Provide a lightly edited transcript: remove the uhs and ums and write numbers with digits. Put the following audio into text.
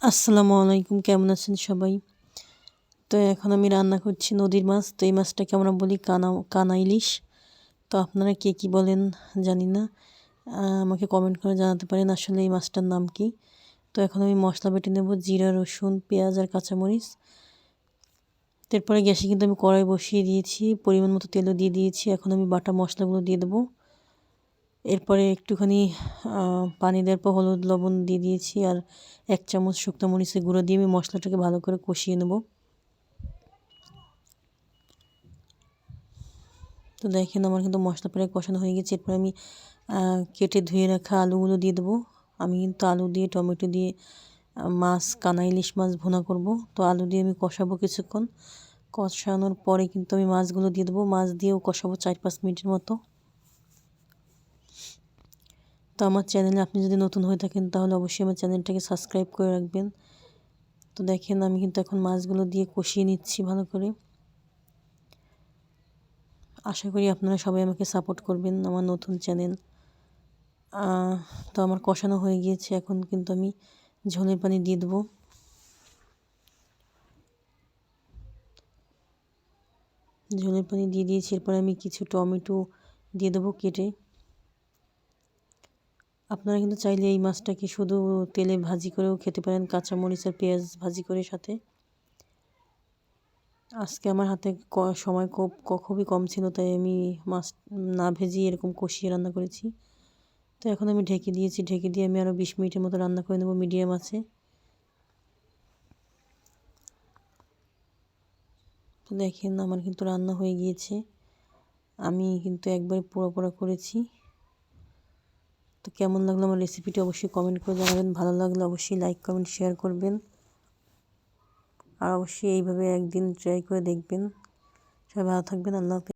আসসালামু আলাইকুম, কেমন আছেন সবাই? তো এখন আমি রান্না করছি নদীর মাছ। তো এই মাছটাকে আমরা বলি কানা ইলিশ। তো আপনারা কে কী বলেন জানি না, আমাকে কমেন্ট করে জানাতে পারেন আসলে এই মাছটার নাম কি। তো এখন আমি মশলা বেটে নেব, জিরা, রসুন, পেঁয়াজ আর কাঁচামরিচ। তারপরে গ্যাসে কিন্তু আমি কড়াই বসিয়ে দিয়েছি, পরিমাণ মতো তেলও দিয়ে দিয়েছি। এখন আমি বাটা মশলাগুলো দিয়ে দেবো। এরপরে একটুখানি পানি দেওয়ার পর হলুদ লবণ দিয়ে দিয়েছি, আর 1 চামচ শুকনো মরিচের গুঁড়ো দিয়ে আমি মশলাটাকে ভালো করে কষিয়ে নেব। তো দেখেন আমার কিন্তু মশলা প্রায় কষানো হয়ে গেছে। এরপর আমি কেটে ধুয়ে রাখা আলুগুলো দিয়ে দেবো। আমি কিন্তু আলু দিয়ে টমেটো দিয়ে কানা ইলিশ মাছ ভুনা করব। তো আলু দিয়ে আমি কষাবো কিছুক্ষণ। কষানোর পরে কিন্তু আমি মাছগুলো দিয়ে দেবো। মাছ দিয়েও কষাবো 4-5 মিনিটের মতো। তো আমার চ্যানেলে আপনি যদি নতুন হয়ে থাকেন তাহলে অবশ্যই আমার চ্যানেলটাকে সাবস্ক্রাইব করে রাখবেন। তো দেখেন আমি কিন্তু এখন মাছগুলো দিয়ে কষিয়ে নিচ্ছি ভালো করে। আশা করি আপনারা সবাই আমাকে সাপোর্ট করবেন, আমার নতুন চ্যানেল। তো আমার কষানো হয়ে গিয়েছে, এখন কিন্তু আমি ঝোলের পানি দিয়ে দেবো। ঝোলের পানি দিয়ে দিয়েছি। এরপর আমি কিছু টমেটো দিয়ে দেবো কেটে। আপনারা কিন্তু চাইলে এই মাছটাকে শুধু তেলে ভাজি করেও খেতে পারেন, কাঁচামরিচ আর পেঁয়াজ ভাজি করে সাথে। আজকে আমার হাতে সময় খুবই কম ছিল, তাই আমি মাছ না ভেজে এরকম কষিয়ে রান্না করেছি। তো এখন আমি ঢেকে দিয়েছি, ঢেকে দিয়ে আমি আরও 20 মিনিটের মতো রান্না করে নেব মিডিয়াম আছে। তো দেখেন আমার কিন্তু রান্না হয়ে গিয়েছে। আমি কিন্তু একবারে পোড়া করেছি। তো কেমন লাগলো আমার রেসিপিটি অবশ্যই কমেন্ট করে জানাবেন। ভালো লাগলে অবশ্যই লাইক কমেন্ট শেয়ার করবেন, আর অবশ্যই এইভাবে একদিন ট্রাই করে দেখবেন। সবাই ভালো থাকবেন। আল্লাহ হাফেজ।